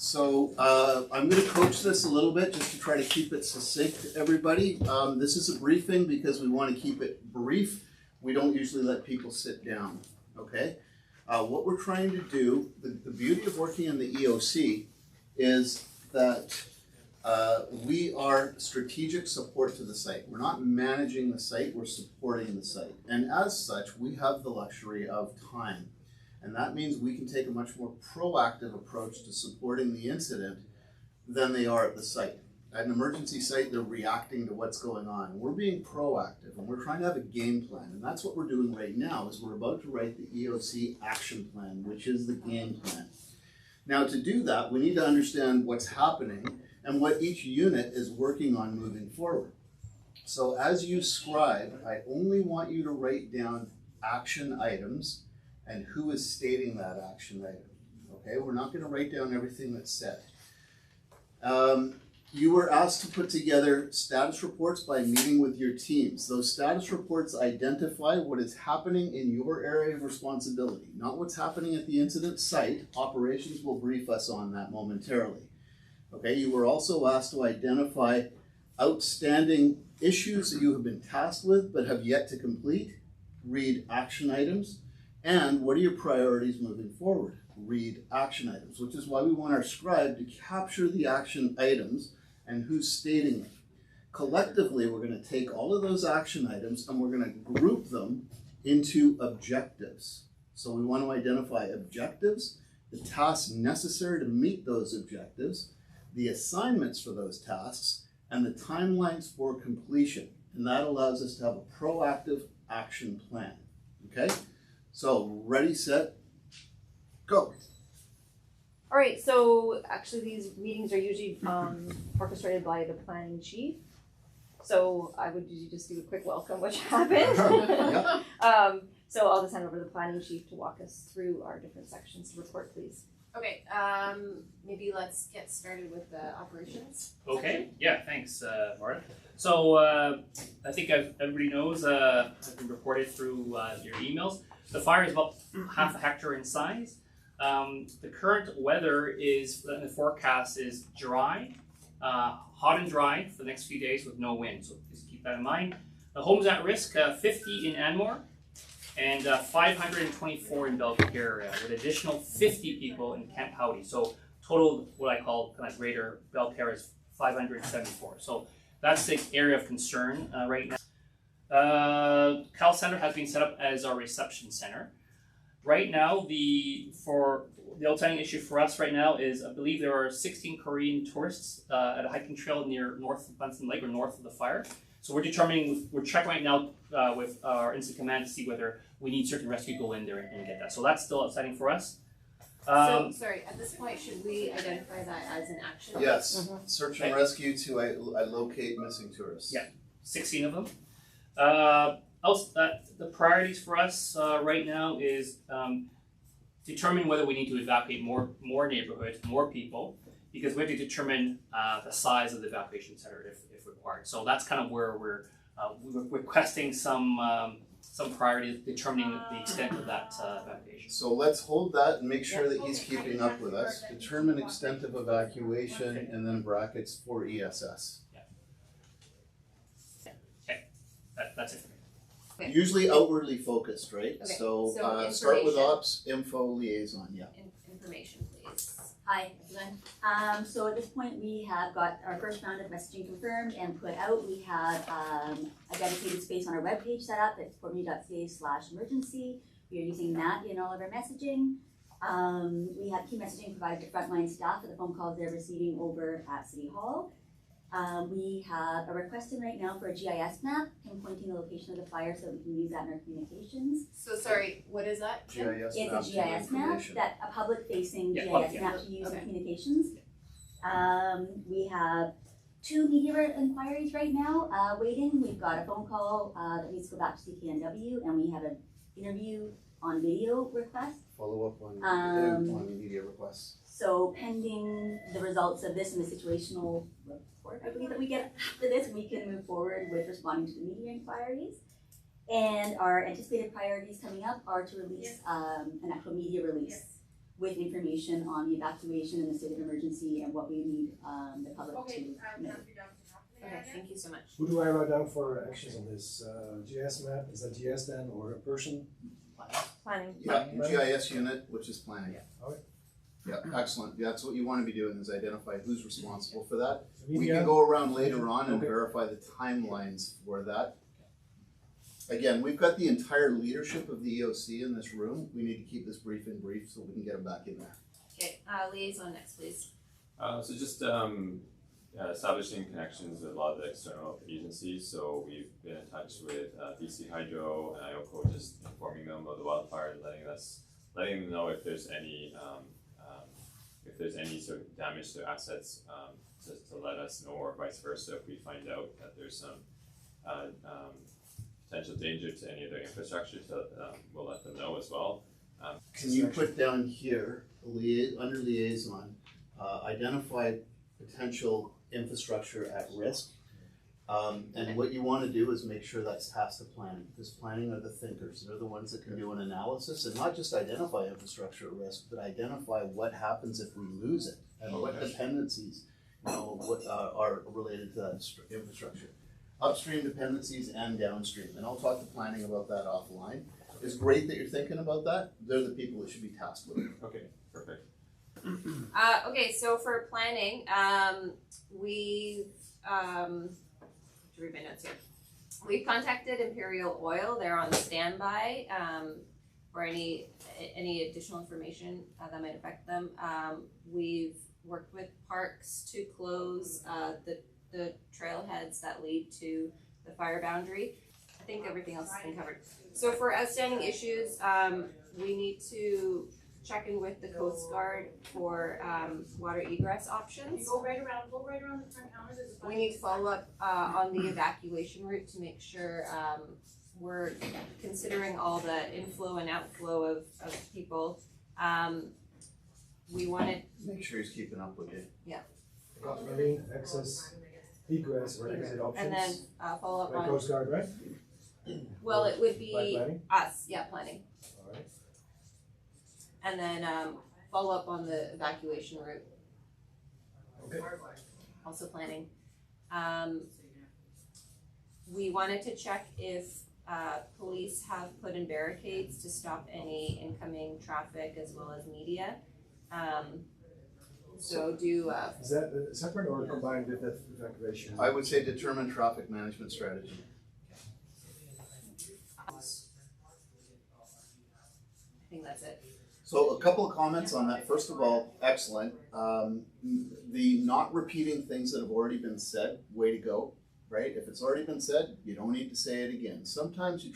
So I'm going to coach this a little bit just to try to keep it succinct, everybody. This is a briefing because we want to keep it brief. We don't usually let people sit down, okay? What we're trying to do, the beauty of working in the EOC is that we are strategic support to the site. We're not managing the site, we're supporting the site. And as such, we have the luxury of time. And that means we can take a much more proactive approach to supporting the incident than they are at the site. At an emergency site, they're reacting to what's going on. We're being proactive and we're trying to have a game plan. And that's what we're doing right now is we're about to write the EOC action plan, which is the game plan. Now to do that, we need to understand what's happening and what each unit is working on moving forward. So as you scribe, I only want you to write down action items and who is stating that action item. Okay, we're not going to write down everything that's said. You were asked to put together status reports by meeting with your teams. Those status reports identify what is happening in your area of responsibility, not what's happening at the incident site. Operations will brief us on that momentarily. Okay, you were also asked to identify outstanding issues that you have been tasked with but have yet to complete. Read action items. And what are your priorities moving forward? Read action items, which is why we want our scribe to capture the action items and who's stating them. Collectively, we're going to take all of those action items and we're going to group them into objectives. So we want to identify objectives, the tasks necessary to meet those objectives, the assignments for those tasks, and the timelines for completion. And that allows us to have a proactive action plan. Okay? So, ready, set, go. All right, so actually these meetings are usually orchestrated by the planning chief. So I would usually just do a quick welcome, which happened. So I'll just hand over to the planning chief to walk us through our different sections. Report, please. Okay, maybe let's get started with the operations. Okay, section. yeah, thanks, Marta. So I think everybody knows, I've been reported through your emails. The fire is about half a hectare in size. The current weather is, the forecast is dry, hot and dry for the next few days with no wind, so just keep that in mind. The homes at risk, 50 in Anmore and 524 in Belcare, with additional 50 people in Camp Howdy. So total, what I call kind of greater Belcare is 574. So that's the area of concern right now. Cal Center has been set up as our reception center. Right now, the outstanding issue for us right now is I believe there are 16 Korean tourists at a hiking trail near north of Bunsen Lake or north of the fire. So we're checking right now with our incident command to see whether we need certain rescue to go in there and get that. So that's still outstanding for us. So, sorry, at this point, should we identify that as an action? Yes, search and rescue to locate missing tourists. Yeah, 16 of them. The priorities for us right now is determine whether we need to evacuate more neighborhoods, more people, because we have to determine the size of the evacuation center if required. So that's kind of where we're requesting some priority, determining the extent of that evacuation. So let's hold that and make sure that he's keeping up with us. Determine extent of evacuation and then brackets for ESS. That's it. Okay. Usually outwardly focused, right? Okay, So so start with information. ops, info, liaison, yeah. Information, please. Hi, everyone. So at this point, we have got our first round of messaging confirmed and put out. We have a dedicated space on our webpage set up. It's portmoody.ca/emergency. We are using that in all of our messaging. We have key messaging provided to frontline staff for the phone calls they're receiving over at City Hall. We have a request in right now for a GIS map pinpointing the location of the fire so that we can use that in our communications. So sorry, what is that? GIS It's map a to GIS map, information. a public-facing Yeah, GIS yeah. map to use in Okay. communications. We have 2 media inquiries right now waiting. We've got a phone call that needs to go back to CKNW, and we have an interview on video request. Follow up on media requests. So pending the results of this and the situational report, I believe that we get after this, we can move forward with responding to the media inquiries. And our anticipated priorities coming up are to release an actual media release with information on the evacuation and the state of emergency and what we need the public to know. Okay, thank you so much. Who do I write down for actions on this? GIS map, is that GIS then, or a person? Planning. Yeah, GIS unit, which is planning. Okay. Yeah, excellent. Yeah, that's what you want to be doing, is identify who's responsible for that. We Media? can go around later on and Okay. verify the timelines for that. Again, we've got the entire leadership of the EOC in this room. We need to keep this briefing brief so we can get them back in there. Okay, liaison next, please. So just establishing connections with a lot of the external agencies. So we've been in touch with BC Hydro and IOCO, just informing them of the wildfire and letting them know if there's any sort of damage to assets, to let us know, or vice versa if we find out that there's some potential danger to any of their infrastructure. We'll let them know as well. Can you put down here, under liaison, identify potential infrastructure at risk? And what you want to do is make sure that's tasked to planning, because planning are the thinkers. They're the ones that can do an analysis and not just identify infrastructure at risk, but identify what happens if we lose it and what dependencies, what are related to that infrastructure. Upstream dependencies and downstream, and I'll talk to planning about that offline. It's great that you're thinking about that. They're the people that should be tasked with it. Okay, perfect. Okay, so for planning, we've, to read my notes here. We've contacted Imperial Oil. They're on standby for any additional information that might affect them. We've worked with parks to close the trailheads that lead to the fire boundary. I think everything else has been covered. So for outstanding issues, we need to check in with the Coast Guard for water egress options. Go right around the front counter. There's a We need to follow up on the evacuation route to make sure we're considering all the inflow and outflow of people. We wanted, Make sure he's keeping up with it. Marine access, egress, or exit options. and then follow up By on, Coast Guard, right? well, it would By be planning? us, yeah, planning. Alright. And then follow up on the evacuation route, Okay. also planning. We wanted to check if police have put in barricades to stop any incoming traffic as well as media. So do, Is that separate or combined with that evacuation? I would say determine traffic management strategy. I think that's it. So a couple of comments on that. First of all, excellent. The not repeating things that have already been said, way to go, right? If it's already been said, you don't need to say it again. Sometimes you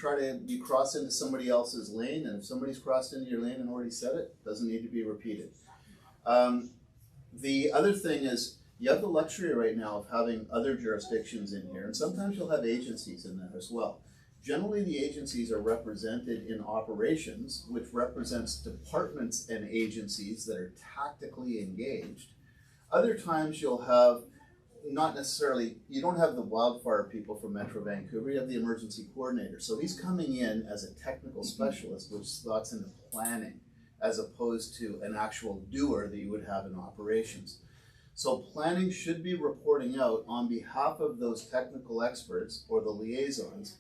cross into somebody else's lane, and if somebody's crossed into your lane and already said it, it doesn't need to be repeated. The other thing is, you have the luxury right now of having other jurisdictions in here, and sometimes you'll have agencies in there as well. Generally, the agencies are represented in operations, which represents departments and agencies that are tactically engaged. Other times you'll have, not necessarily, you don't have the wildfire people from Metro Vancouver, you have the emergency coordinator. So he's coming in as a technical specialist, which slots into planning, as opposed to an actual doer that you would have in operations. So planning should be reporting out on behalf of those technical experts or the liaisons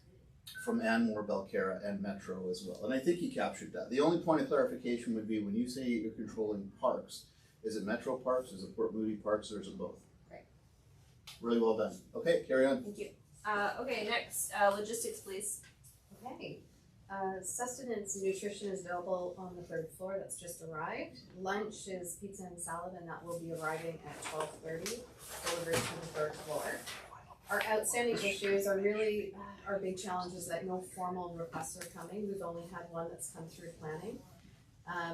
from Anmore, Belcarra, and Metro as well. And I think he captured that. The only point of clarification would be when you say you're controlling parks, is it Metro Parks, is it Port Moody Parks, or is it both? Right. Really well done. Okay, carry on. Thank you. Okay, next, logistics, please. Okay. Sustenance and nutrition is available on the third floor. That's just arrived. Lunch is pizza and salad, and that will be arriving at 12:30. Delivered to the third floor. Our outstanding issues are really our big challenge is that no formal requests are coming. We've only had one that's come through planning.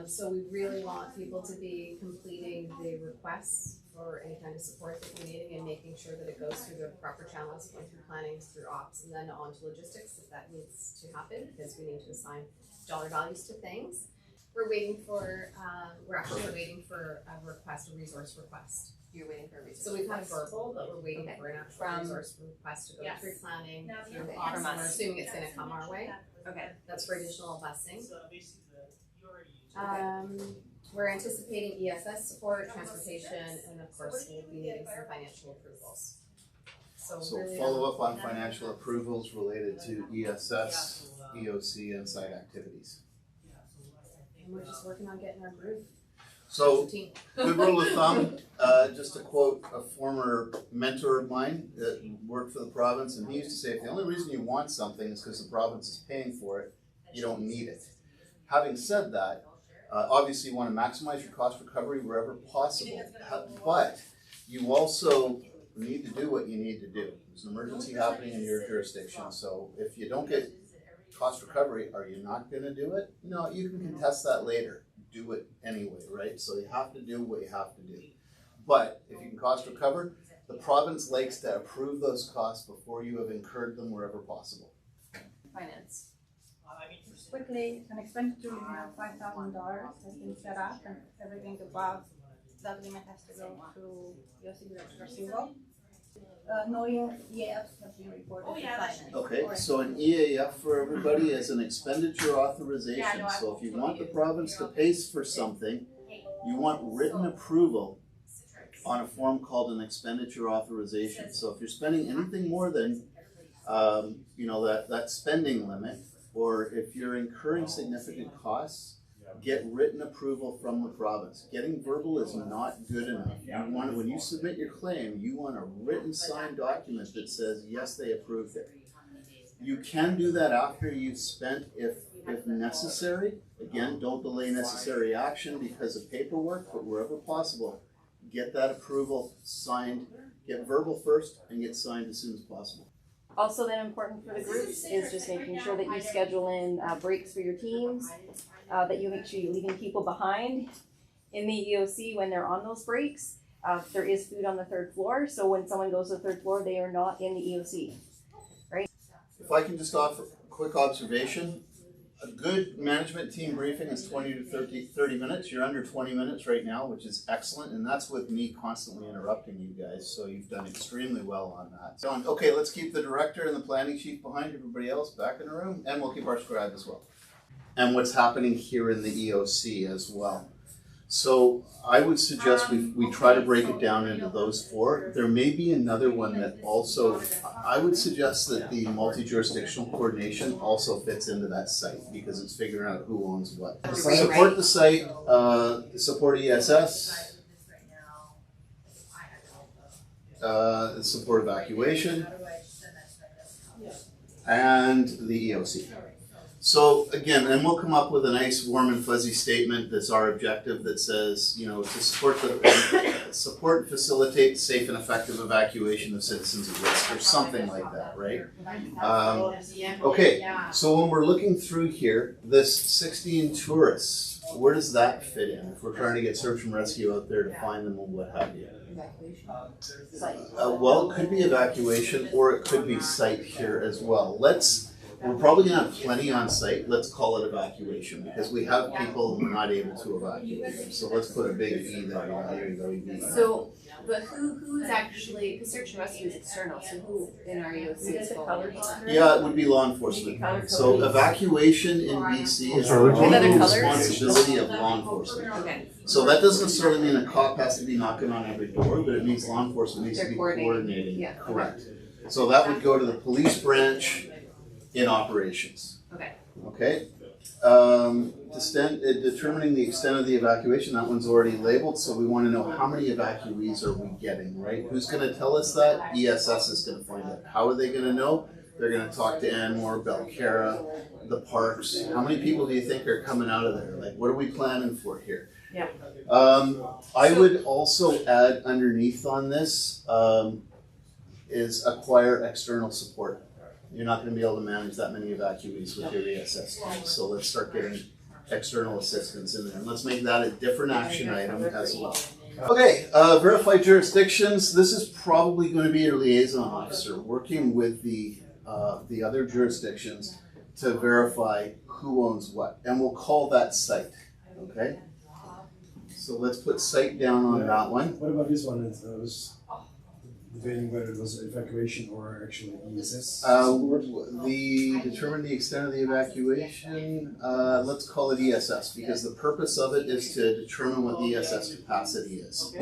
So we really want people to be completing the requests for any kind of support that we're needing and making sure that it goes through the proper channels, going through planning, through ops, and then on to logistics if that needs to happen, because we need to assign dollar values to things. We're waiting for, we're actually waiting for a request, a resource request. You're waiting for a resource. So we've had request. verbal, but we're waiting Okay. for an actual From- resource request to go Yes. through planning, through Okay. ops, From and we're us. assuming it's gonna come our way. Okay. That's for additional busing. We're anticipating ESS support, transportation, and of course, we'll be needing some financial approvals. So really, follow up on financial approvals related to ESS, EOC, and site activities. and we're just working on getting our groove. So, Team. good rule of thumb, just to quote a former mentor of mine that worked for the province, and he used to say, if the only reason you want something is because the province is paying for it, you don't need it. Having said that, obviously you want to maximize your cost recovery wherever possible, but you also need to do what you need to do. There's an emergency happening in your jurisdiction, so if you don't get cost recovery, are you not going to do it? No, you can contest that later. Do it anyway, right? So you have to do what you have to do. But if you can cost recover, the province likes to approve those costs before you have incurred them wherever possible. Finance. Quickly, an expenditure limit of $5,000 has been set up, and everything above that limit has to go through EOC Director Silva. No EAFs have been reported to finance. Okay, so an EAF for everybody is an expenditure authorization. So if you want the province to pay for something, you want written approval on a form called an expenditure authorization. So if you're spending anything more than that spending limit, or if you're incurring significant costs, get written approval from the province. Getting verbal is not good enough. When you submit your claim, you want a written signed document that says, yes, they approved it. You can do that after you've spent if necessary. Again, don't delay necessary action because of paperwork, but wherever possible, get that approval signed, get verbal first and get signed as soon as possible. Also then important for the groups is just making sure that you schedule in breaks for your teams, that you make sure you're leaving people behind in the EOC when they're on those breaks. There is food on the third floor, so when someone goes to the third floor, they are not in the EOC, right? If I can just offer a quick observation, a good management team briefing is 20 to 30 minutes. You're under 20 minutes right now, which is excellent, and that's with me constantly interrupting you guys, so you've done extremely well on that. Okay, let's keep the director and the planning chief behind, everybody else back in the room, and we'll keep our scribe as well. And what's happening here in the EOC as well. So I would suggest we try to break it down into those four. There may be another one that also, I would suggest that the multi-jurisdictional coordination also fits into that site because it's figuring out who owns what. Support the site, support ESS, support evacuation, and the EOC. So again, and we'll come up with a nice warm and fuzzy statement that's our objective that says, to support and facilitate safe and effective evacuation of citizens at risk or something like that, right? Okay, so when we're looking through here, this 16 tourists, where does that fit in? If we're trying to get search and rescue out there to find them or what have you? Well, it could be evacuation or it could be site here as well. We're probably gonna have plenty on site. Let's call it evacuation because we have people who are not able to evacuate. So let's put a big E there. There you go. E. So, but who's actually, because search and rescue is external, so who in our EOC is going? Yeah, it would be law enforcement. So evacuation in BC is Another the colors? responsibility of law enforcement. Okay. So that doesn't necessarily mean a cop has to be knocking on every door, but it means law enforcement needs to be coordinating. Yeah. Correct. So that would go to the police branch in operations. Okay. Okay. Determining the extent of the evacuation, that one's already labeled, so we want to know how many evacuees are we getting, right? Who's going to tell us that? ESS is going to find out. How are they going to know? They're going to talk to Anmore, Belcara, the parks. How many people do you think are coming out of there? Like, what are we planning for here? Yeah. I would also add underneath on this is acquire external support. You're not going to be able to manage that many evacuees with your ESS team. So let's start getting external assistance in there. And let's make that a different action item as well. Okay, verify jurisdictions. This is probably going to be your liaison officer working with the other jurisdictions to verify who owns what. And we'll call that site, okay? So let's put site down on that one. What about this one? debating whether it was evacuation or actually ESS? Determine the extent of the evacuation, let's call it ESS, because the purpose of it is to determine what the ESS capacity is.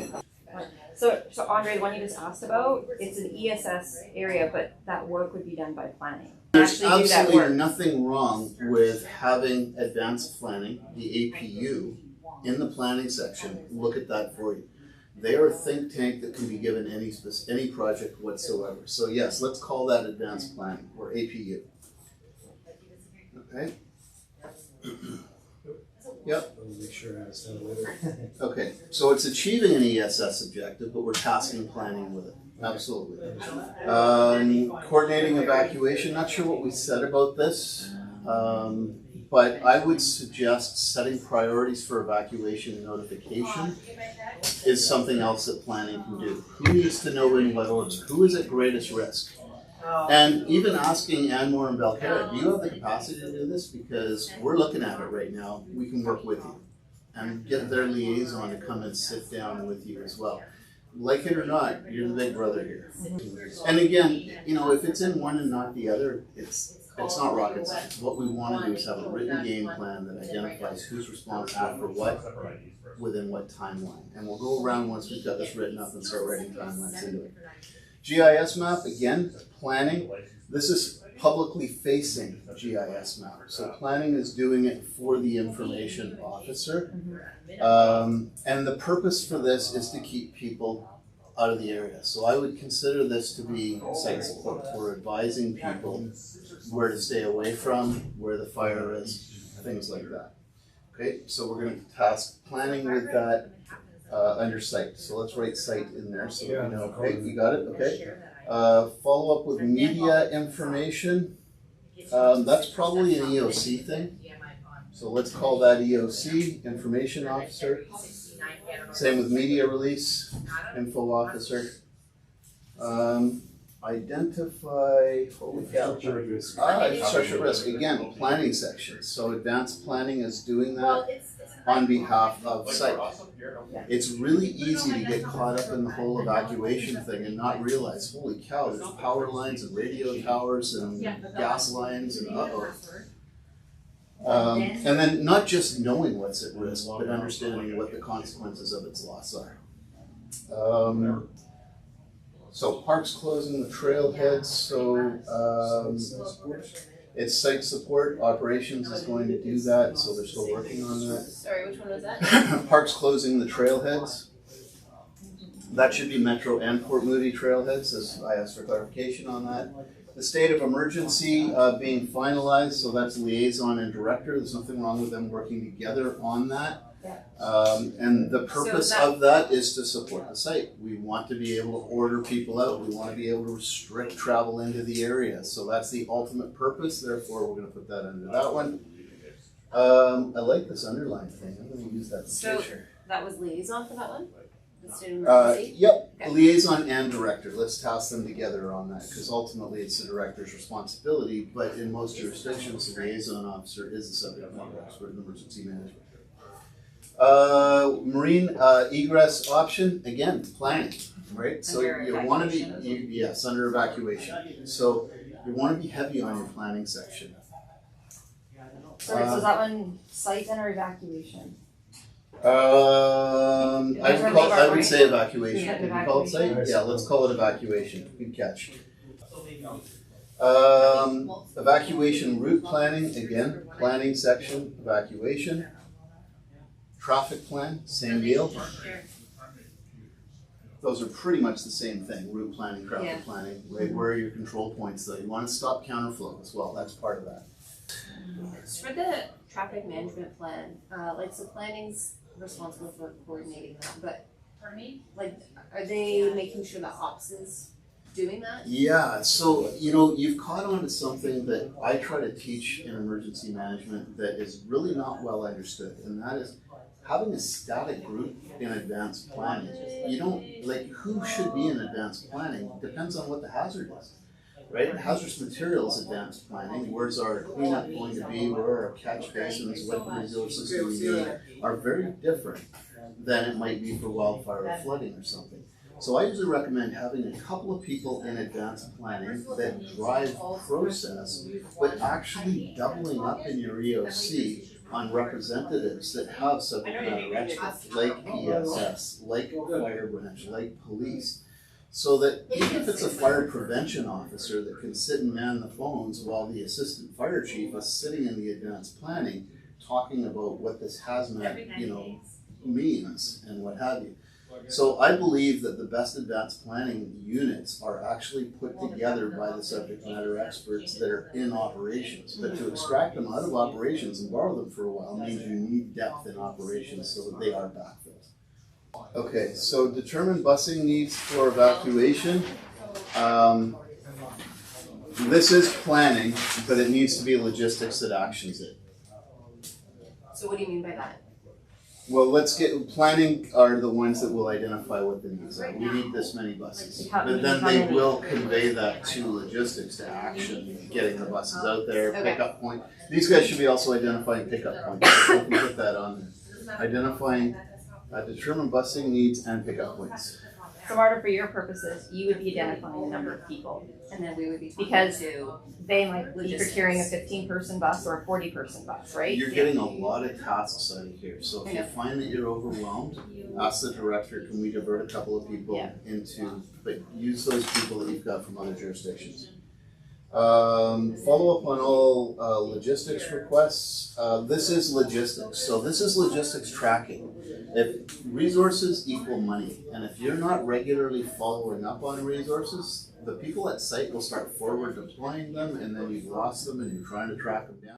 So Andre, the one you just asked about, it's an ESS area, but that work would be done by planning. There's Actually do that absolutely work. nothing wrong with having advanced planning, the APU, in the planning section, look at that for you. They are a think tank that can be given any project whatsoever. So yes, let's call that advanced planning, or APU. Okay? Yep. I'll make sure I understand it later. Okay, so it's achieving an ESS objective, but we're tasking planning with it. Absolutely. Coordinating evacuation, not sure what we said about this, but I would suggest setting priorities for evacuation notification is something else that planning can do. Who needs to know in what order? Who is at greatest risk? And even asking Anmore and Belcarra, do you have the capacity to do this? Because we're looking at it right now. We can work with you and get their liaison to come and sit down with you as well. Like it or not, you're the big brother here. And again, you know, if it's in one and not the other, it's not rocket science. What we want to do is have a written game plan that identifies who's responsible for what within what timeline. And we'll go around once we've got this written up and start writing timelines into it. GIS map, again, planning. This is publicly facing GIS map. So planning is doing it for the information officer. And the purpose for this is to keep people out of the area. So I would consider this to be site support. We're advising people where to stay away from, where the fire is, things like that. Okay, so we're going to task planning with that under site. So let's write site in there so that we know. Okay, you got it? Okay. Follow up with media information. That's probably an EOC thing. So let's call that EOC, information officer. Same with media release, info officer. Identify, holy cow. Structure risk, again, planning section. So advanced planning is doing that on behalf of site. It's really easy to get caught up in the whole evacuation thing and not realize, holy cow, there's power lines and radio towers and gas lines and and then not just knowing what's at risk, but understanding what the consequences of its loss are. So parks closing the trailheads, so it's site support, operations is going to do that, so they're still working on that. Sorry, which one was that? Parks closing the trailheads. That should be Metro and Port Moody trailheads, as I asked for clarification on that. The state of emergency being finalized, so that's liaison and director. There's nothing wrong with them working together on that. And the purpose of that is to support the site. We want to be able to order people out. We want to be able to restrict travel into the area. So that's the ultimate purpose. Therefore, we're going to put that under that one. I like this underline thing. I'm going to use that in the future. That was liaison for that one? The student emergency? Yep, Okay. liaison and director. Let's task them together on that because ultimately it's the director's responsibility. But in most jurisdictions, the liaison officer is the subject matter expert in emergency management. Marine egress option, again, planning, right? So Under you want to be, evacuation. yes, under evacuation. So you want to be heavy on your planning section. Sorry, so is that one site then or evacuation? I would say evacuation. Yeah, Did you call it site? evacuation. Yeah, let's call it evacuation. Good catch. Evacuation route planning, again, planning section, evacuation. Traffic plan, same deal. Those are pretty much the same thing, route planning, traffic planning, right? Where are your control points though? You wanna stop counterflow as well, that's part of that. For the traffic management plan, like, so planning's responsible for coordinating that, but, like, are they making sure that ops is doing that? Yeah, so, you know, you've caught on to something that I try to teach in emergency management that is really not well understood, and that is having a static group in advanced planning. You don't, like, who should be in advanced planning depends on what the hazard is, right? Hazardous materials advanced planning, where's our cleanup going to be, where are our catch basins, what resources do we need, are very different than it might be for wildfire or flooding or something. So I usually recommend having a couple of people in advanced planning that drive process, but actually doubling up in your EOC on representatives that have subject matter experts, like PSS, like fire branch, like police. So that even if it's a fire prevention officer that can sit and man the phones while the assistant fire chief is sitting in the advanced planning, talking about what this hazmat, means and what have you. So I believe that the best advanced planning units are actually put together by the subject matter experts that are in operations. But to extract them out of operations and borrow them for a while means you need depth in operations so that they are backfilled. Okay, so determine busing needs for evacuation. This is planning, but it needs to be logistics that actions it. So what do you mean by that? Well, let's get, planning are the ones that will identify what the needs are. We need this many buses. But then they will convey that to logistics to action, getting the buses out there, pickup point. These guys should be also identifying pickup points. So we can put that on there. Identifying, determine busing needs and pickup points. So Marta, for your purposes, you would be identifying the number of people. And then we would be Because to they might be logistics. procuring a 15-person bus or a 40-person bus, right? You're getting a lot of tasks out of here. So if you find that you're overwhelmed, ask the director, can we divert a couple of people into, but use those people that you've got from other jurisdictions. Follow up on all logistics requests. This is logistics. So this is logistics tracking. If resources equal money, and if you're not regularly following up on resources, the people at site will start forward deploying them, and then you've lost them and you're trying to track them down.